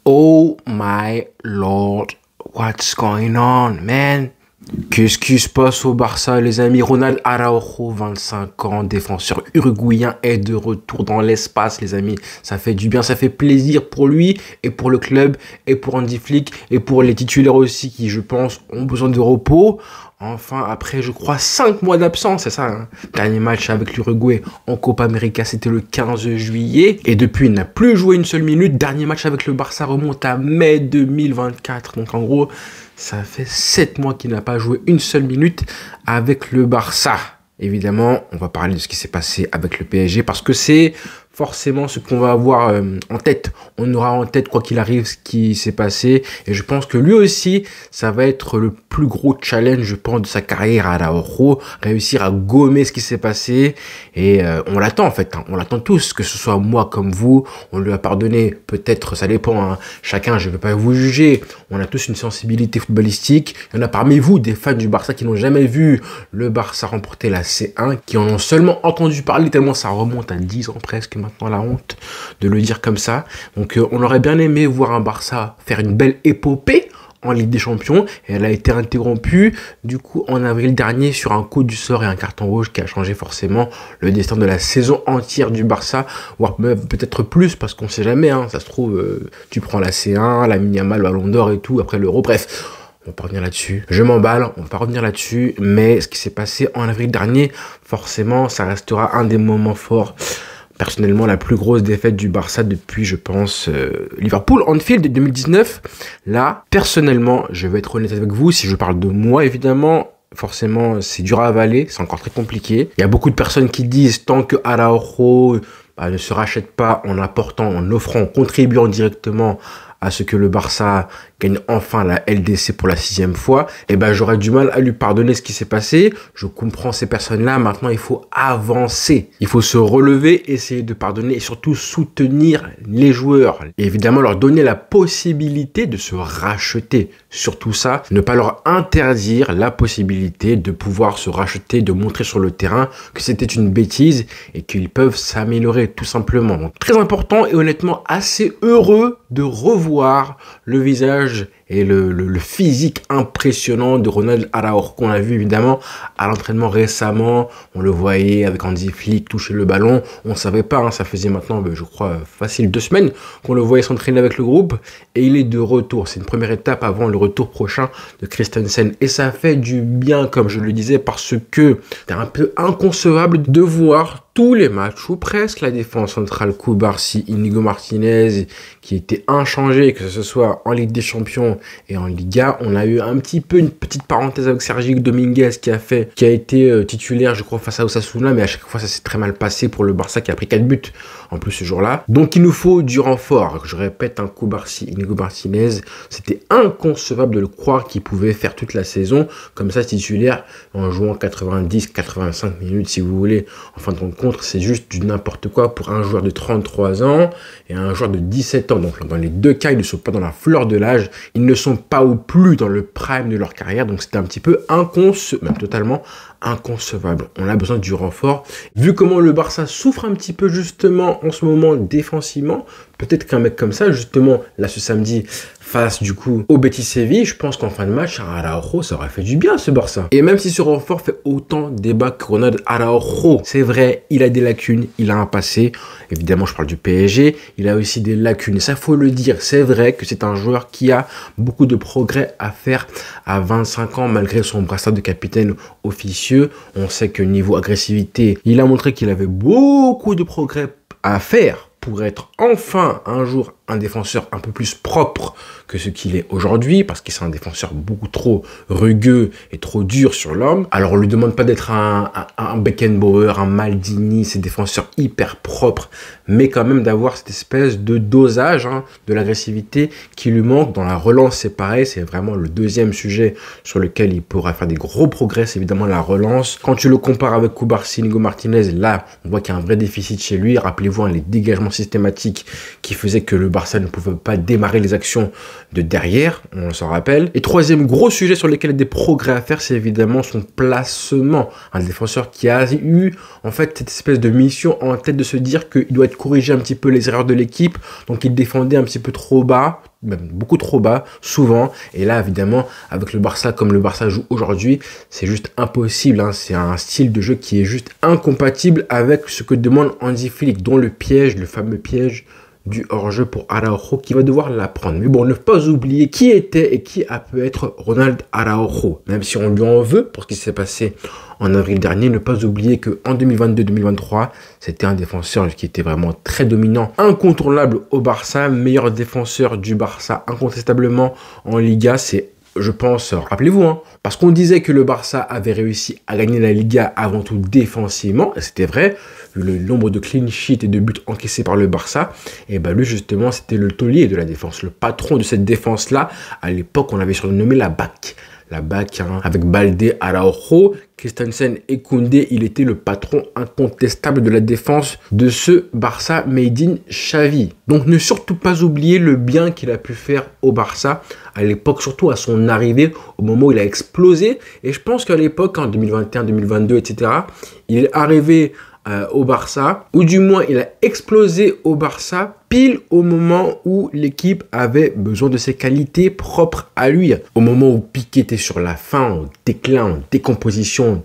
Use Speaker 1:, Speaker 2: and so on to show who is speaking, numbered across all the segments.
Speaker 1: Oh my lord, what's going on, man? Qu'est-ce qui se passe au Barça, les amis? Ronald Araujo, 25 ans, défenseur uruguayen, est de retour dans l'espace, les amis. Ça fait du bien, ça fait plaisir pour lui et pour le club et pour Hansi Flick et pour les titulaires aussi qui, je pense, ont besoin de repos. Enfin, après, je crois, 5 mois d'absence, c'est ça, hein. Dernier match avec l'Uruguay en Copa América, c'était le 15 juillet. Et depuis, il n'a plus joué une seule minute. Dernier match avec le Barça remonte à mai 2024. Donc, en gros, ça fait 7 mois qu'il n'a pas joué une seule minute avec le Barça. Évidemment, on va parler de ce qui s'est passé avec le PSG parce que c'est forcément ce qu'on va avoir en tête. On aura en tête, quoi qu'il arrive, ce qui s'est passé. Et je pense que lui aussi, ça va être le plus gros challenge, je pense, de sa carrière à Araujo. Réussir à gommer ce qui s'est passé. Et on l'attend, en fait. Hein. On l'attend tous, que ce soit moi comme vous. On lui a pardonné. Peut-être, ça dépend. Hein. Chacun, je ne vais pas vous juger. On a tous une sensibilité footballistique. Il y en a parmi vous, des fans du Barça, qui n'ont jamais vu le Barça remporter la C1, qui en ont seulement entendu parler, tellement ça remonte à 10 ans presque. Maintenant la honte de le dire comme ça. Donc on aurait bien aimé voir un Barça faire une belle épopée en Ligue des Champions et elle a été interrompue du coup en avril dernier sur un coup du sort et un carton rouge qui a changé forcément le destin de la saison entière du Barça, voire même peut-être plus parce qu'on sait jamais, hein, ça se trouve tu prends la C1, la Yamal, le Ballon d'Or et tout après l'Euro, bref. On va pas revenir là-dessus. Je m'emballe, on va pas revenir là-dessus, mais ce qui s'est passé en avril dernier, forcément, ça restera un des moments forts. Personnellement, la plus grosse défaite du Barça depuis, je pense, Liverpool Anfield 2019. Là, personnellement, je vais être honnête avec vous, si je parle de moi, évidemment, forcément, c'est dur à avaler, c'est encore très compliqué. Il y a beaucoup de personnes qui disent, tant que Araujo ne se rachète pas en apportant, en offrant, en contribuant directement à ce que le Barça gagne enfin la LDC pour la 6e fois, et ben j'aurais du mal à lui pardonner ce qui s'est passé. Je comprends ces personnes-là. Maintenant, il faut avancer. Il faut se relever, essayer de pardonner et surtout soutenir les joueurs. Et évidemment, leur donner la possibilité de se racheter. Surtout ça, ne pas leur interdire la possibilité de pouvoir se racheter, de montrer sur le terrain que c'était une bêtise et qu'ils peuvent s'améliorer tout simplement. Donc, très important et honnêtement assez heureux de revoir le visage et le physique impressionnant de Ronald Araujo qu'on a vu évidemment à l'entraînement récemment. On le voyait avec Hansi Flick toucher le ballon. On ne savait pas, hein, ça faisait maintenant, je crois, facile 2 semaines qu'on le voyait s'entraîner avec le groupe. Et il est de retour. C'est une première étape avant le retour prochain de Christensen. Et ça fait du bien, comme je le disais, parce que c'est un peu inconcevable de voir tous les matchs, ou presque, la défense centrale Cubarsí, Íñigo Martínez, qui était inchangé, que ce soit en Ligue des Champions et en Liga. On a eu un petit peu une petite parenthèse avec Sergi Dominguez qui a été titulaire, je crois, face à Osasuna, mais à chaque fois, ça s'est très mal passé pour le Barça qui a pris 4 buts en plus ce jour-là. Donc, il nous faut du renfort. Je répète, un Cubarsí, Íñigo Martínez, c'était inconcevable de le croire qu'il pouvait faire toute la saison comme ça, titulaire, en jouant 90-85 minutes, si vous voulez. En fin de compte, c'est juste du n'importe quoi pour un joueur de 33 ans et un joueur de 17 ans. Donc, dans les deux cas, ils ne sont pas dans la fleur de l'âge. Ils ne sont pas au plus dans le prime de leur carrière. Donc, c'était un petit peu même totalement inconcevable. On a besoin du renfort. Vu comment le Barça souffre un petit peu justement en ce moment défensivement, peut-être qu'un mec comme ça, justement, là ce samedi, face du coup au Betis Séville, je pense qu'en fin de match, Araujo, ça aurait fait du bien ce Barça. Et même si ce renfort fait autant débat que Ronald Araujo, c'est vrai, il a des lacunes, il a un passé. Évidemment, je parle du PSG, il a aussi des lacunes. Et ça, faut le dire, c'est vrai que c'est un joueur qui a beaucoup de progrès à faire à 25 ans, malgré son brassard de capitaine officieux. On sait que niveau agressivité, il a montré qu'il avait beaucoup de progrès à faire pour être enfin un jour un défenseur un peu plus propre que ce qu'il est aujourd'hui, parce qu'il c'est un défenseur beaucoup trop rugueux et trop dur sur l'homme. Alors on lui demande pas d'être un Beckenbauer, un Maldini, ces défenseurs hyper propres, mais quand même d'avoir cette espèce de dosage de l'agressivité qui lui manque. Dans la relance, c'est pareil, c'est vraiment le deuxième sujet sur lequel il pourra faire des gros progrès, c'est évidemment la relance. Quand tu le compares avec Cubarsí, Íñigo Martínez, là, on voit qu'il y a un vrai déficit chez lui. Rappelez-vous les dégagements systématiques qui faisaient que le Barça ne pouvait pas démarrer les actions de derrière, on s'en rappelle. Et troisième gros sujet sur lequel il y a des progrès à faire, c'est évidemment son placement. Un défenseur qui a eu en fait cette espèce de mission en tête de se dire qu'il doit être corrigé un petit peu les erreurs de l'équipe, donc il défendait un petit peu trop bas, même beaucoup trop bas, souvent. Et là, évidemment, avec le Barça, comme le Barça joue aujourd'hui, c'est juste impossible. Hein. C'est un style de jeu qui est juste incompatible avec ce que demande Hansi Flick, dont le piège, le fameux piège du hors-jeu pour Araujo, qui va devoir l'apprendre. Mais bon, ne pas oublier qui était et qui a pu être Ronald Araujo. Même si on lui en veut pour ce qui s'est passé en avril dernier, ne pas oublier qu'en 2022-2023, c'était un défenseur qui était vraiment très dominant, incontournable au Barça, meilleur défenseur du Barça, incontestablement en Liga. C'est, je pense, rappelez-vous, hein, parce qu'on disait que le Barça avait réussi à gagner la Liga avant tout défensivement, et c'était vrai, vu le nombre de clean sheets et de buts encaissés par le Barça, et ben lui justement c'était le taulier de la défense, le patron de cette défense-là. À l'époque, on l'avait surnommé la BAC. La BAC, hein, avec Balde, Araujo, Christensen et Koundé, il était le patron incontestable de la défense de ce Barça made in Xavi. Donc ne surtout pas oublier le bien qu'il a pu faire au Barça à l'époque, surtout à son arrivée, au moment où il a explosé. Et je pense qu'à l'époque, en 2021, 2022, etc., il est arrivé au Barça, ou du moins il a explosé au Barça pile au moment où l'équipe avait besoin de ses qualités propres à lui. Au moment où Piqué était sur la fin, en déclin, en décomposition,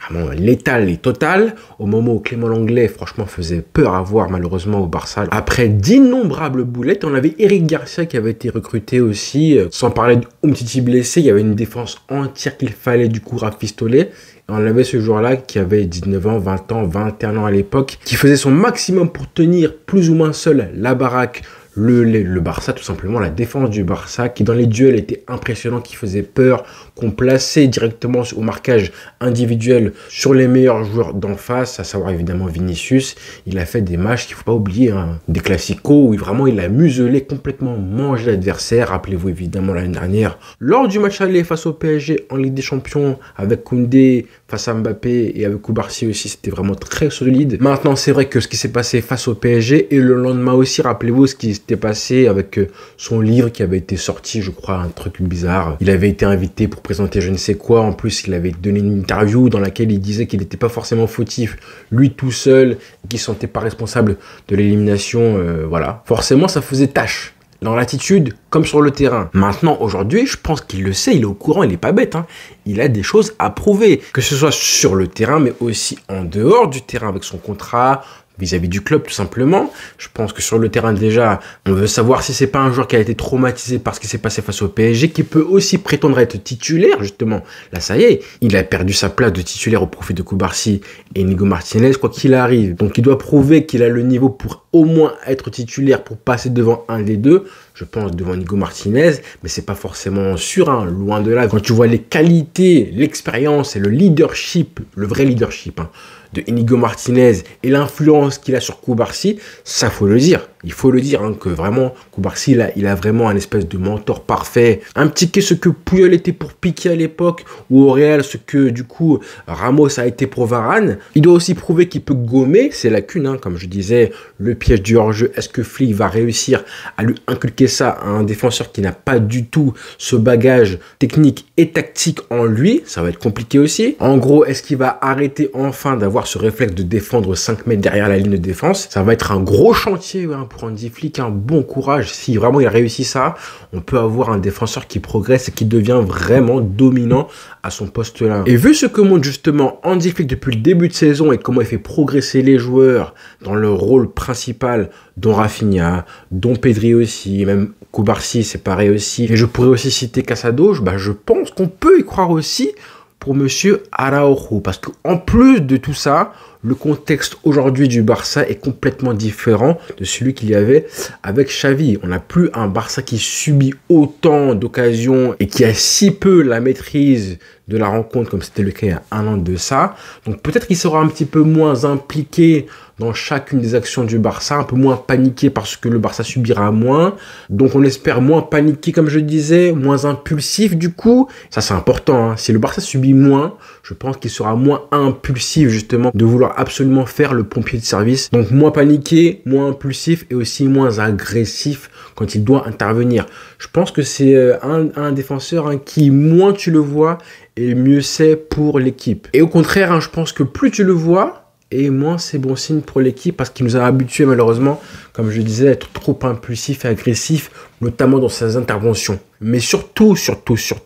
Speaker 1: vraiment létale et totale. Au moment où Clément Lenglet, franchement, faisait peur à voir malheureusement au Barça. Après d'innombrables boulettes, on avait Eric Garcia qui avait été recruté aussi. Sans parler de Umtiti blessé, il y avait une défense entière qu'il fallait du coup rafistoler. On avait ce joueur-là qui avait 19 ans, 20 ans, 21 ans à l'époque, qui faisait son maximum pour tenir plus ou moins seul la baraque, le Barça, tout simplement, la défense du Barça, qui dans les duels était impressionnant, qui faisait peur, qu'on plaçait directement au marquage individuel sur les meilleurs joueurs d'en face, à savoir évidemment Vinicius. Il a fait des matchs qu'il ne faut pas oublier, hein, des classicos où vraiment il a muselé, complètement mangé l'adversaire. Rappelez-vous évidemment l'année dernière, lors du match aller face au PSG en Ligue des Champions, avec Koundé face à Mbappé et avec Koubarsi aussi, c'était vraiment très solide. Maintenant, c'est vrai que ce qui s'est passé face au PSG et le lendemain aussi, rappelez-vous ce qui s'était passé avec son livre qui avait été sorti, je crois, un truc bizarre. Il avait été invité pour présenter je ne sais quoi. En plus, il avait donné une interview dans laquelle il disait qu'il n'était pas forcément fautif, lui tout seul, qu'il ne se sentait pas responsable de l'élimination. Voilà. Forcément, ça faisait tâche dans l'attitude comme sur le terrain. Maintenant, aujourd'hui, je pense qu'il le sait, il est au courant, il n'est pas bête. Hein. Il a des choses à prouver, que ce soit sur le terrain, mais aussi en dehors du terrain avec son contrat, vis-à-vis du club tout simplement. Je pense que sur le terrain déjà, on veut savoir si c'est pas un joueur qui a été traumatisé par ce qui s'est passé face au PSG, qui peut aussi prétendre être titulaire justement. Là ça y est, il a perdu sa place de titulaire au profit de Koubarsi et Inigo Martinez, quoi qu'il arrive. Donc il doit prouver qu'il a le niveau pour au moins être titulaire, pour passer devant un des deux. Je pense devant Inigo Martinez, mais c'est pas forcément sûr, hein, loin de là. Quand tu vois les qualités, l'expérience et le leadership, le vrai leadership, hein, de Inigo Martinez et l'influence qu'il a sur Koubarsi, ça faut le dire. Il faut le dire, hein, que vraiment, Koubarsi, il a vraiment un espèce de mentor parfait. Un petit peu ce que Puyol était pour Piqué à l'époque, ou au Real, ce que, du coup, Ramos a été pour Varane. Il doit aussi prouver qu'il peut gommer ses lacunes, hein, comme je disais, le piège du hors-jeu. Est-ce que Flick va réussir à lui inculquer ça à un défenseur qui n'a pas du tout ce bagage technique et tactique en lui? Ça va être compliqué aussi. En gros, est-ce qu'il va arrêter enfin d'avoir ce réflexe de défendre 5 mètres derrière la ligne de défense? Ça va être un gros chantier, hein, pour Hansi Flick, un bon courage. Si vraiment il réussit ça, on peut avoir un défenseur qui progresse et qui devient vraiment dominant à son poste là. Et vu ce que montre justement Hansi Flick depuis le début de saison et comment il fait progresser les joueurs dans le rôle principal, dont Rafinha, dont Pedri aussi, même Koubarsi c'est pareil aussi, et je pourrais aussi citer Casado, bah je pense qu'on peut y croire aussi pour monsieur Araujo, parce qu'en plus de tout ça, le contexte aujourd'hui du Barça est complètement différent de celui qu'il y avait avec Xavi. On n'a plus un Barça qui subit autant d'occasions et qui a si peu la maîtrise de la rencontre comme c'était le cas il y a un an de ça. Donc peut-être qu'il sera un petit peu moins impliqué dans chacune des actions du Barça, un peu moins paniqué parce que le Barça subira moins. Donc on espère moins paniqué, comme je disais, moins impulsif du coup. Ça c'est important, hein. Si le Barça subit moins, je pense qu'il sera moins impulsif justement de vouloir absolument faire le pompier de service. Donc moins paniqué, moins impulsif et aussi moins agressif quand il doit intervenir. Je pense que c'est un défenseur qui, moins tu le vois, et mieux c'est pour l'équipe. Et au contraire, je pense que plus tu le vois, et moins c'est bon signe pour l'équipe parce qu'il nous a habitués malheureusement, comme je disais, à être trop impulsif et agressif, notamment dans ses interventions. Mais surtout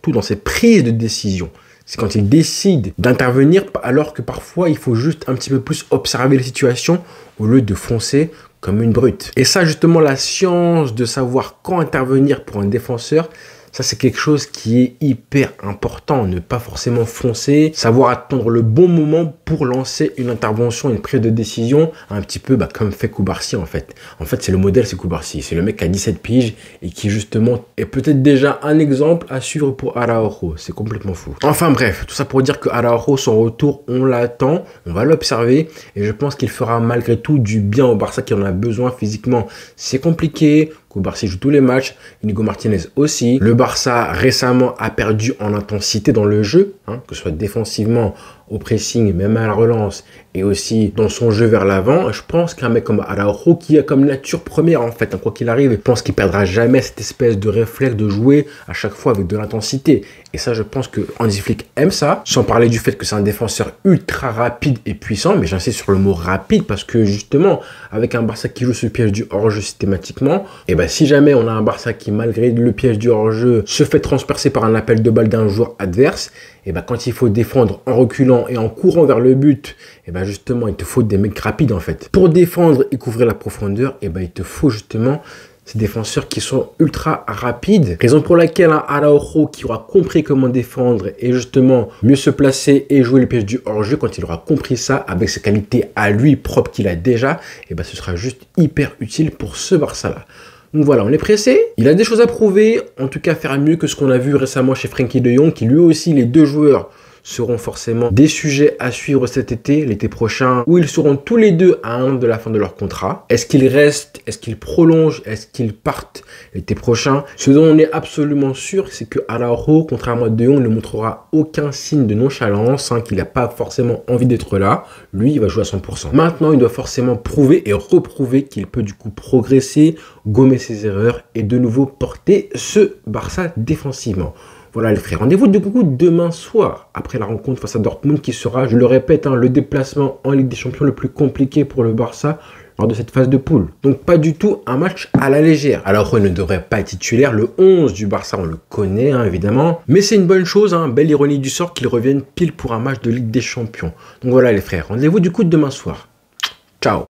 Speaker 1: dans ses prises de décision. C'est quand il décide d'intervenir alors que parfois il faut juste un petit peu plus observer la situation au lieu de foncer comme une brute. Et ça justement, la science de savoir quand intervenir pour un défenseur, ça, c'est quelque chose qui est hyper important. Ne pas forcément foncer, savoir attendre le bon moment pour lancer une intervention, une prise de décision, un petit peu comme fait Cubarsí en fait. En fait, c'est le modèle, c'est Cubarsí. C'est le mec qui a 17 piges et qui justement est peut-être déjà un exemple à suivre pour Araujo. C'est complètement fou. Enfin bref, tout ça pour dire que Araujo, son retour, on l'attend, on va l'observer et je pense qu'il fera malgré tout du bien au Barça qui en a besoin physiquement. C'est compliqué. Cubarsí joue tous les matchs, Inigo Martinez aussi. Le Barça récemment a perdu en intensité dans le jeu, que ce soit défensivement, au pressing, même à la relance, et aussi dans son jeu vers l'avant. Je pense qu'un mec comme Araujo, qui a comme nature première en fait, quoi qu'il arrive, je pense qu'il perdra jamais cette espèce de réflexe de jouer à chaque fois avec de l'intensité. Et ça, je pense que Hansi Flick aime ça, sans parler du fait que c'est un défenseur ultra rapide et puissant, mais j'insiste sur le mot rapide parce que justement, avec un Barça qui joue ce piège du hors-jeu systématiquement, et si jamais on a un Barça qui, malgré le piège du hors-jeu, se fait transpercer par un appel de balle d'un joueur adverse, et quand il faut défendre en reculant et en courant vers le but, justement, il te faut des mecs rapides en fait. Pour défendre et couvrir la profondeur, il te faut justement ces défenseurs qui sont ultra rapides. Raison pour laquelle un Araujo qui aura compris comment défendre et justement mieux se placer et jouer le piège du hors-jeu, quand il aura compris ça avec ses qualités à lui propres qu'il a déjà, ce sera juste hyper utile pour ce Barça-là. Donc voilà, on est pressé. Il a des choses à prouver, en tout cas faire mieux que ce qu'on a vu récemment chez Frenkie de Jong, qui lui aussi, les deux joueurs, seront forcément des sujets à suivre cet été, l'été prochain, où ils seront tous les deux à un an de la fin de leur contrat. Est-ce qu'ils restent? Est-ce qu'ils prolongent? Est-ce qu'ils partent l'été prochain? Ce dont on est absolument sûr, c'est que Araujo, contrairement à De Jong, ne montrera aucun signe de nonchalance, qu'il n'a pas forcément envie d'être là. Lui, il va jouer à 100%. Maintenant, il doit forcément prouver et reprouver qu'il peut du coup progresser, gommer ses erreurs et de nouveau porter ce Barça défensivement. Voilà les frères, rendez-vous du coup demain soir, après la rencontre face à Dortmund qui sera, je le répète, le déplacement en Ligue des Champions le plus compliqué pour le Barça lors de cette phase de poule. Donc pas du tout un match à la légère. Alors il ne devrait pas être titulaire, le 11 du Barça on le connaît évidemment, mais c'est une bonne chose, belle ironie du sort qu'il revienne pile pour un match de Ligue des Champions. Donc voilà les frères, rendez-vous du coup demain soir.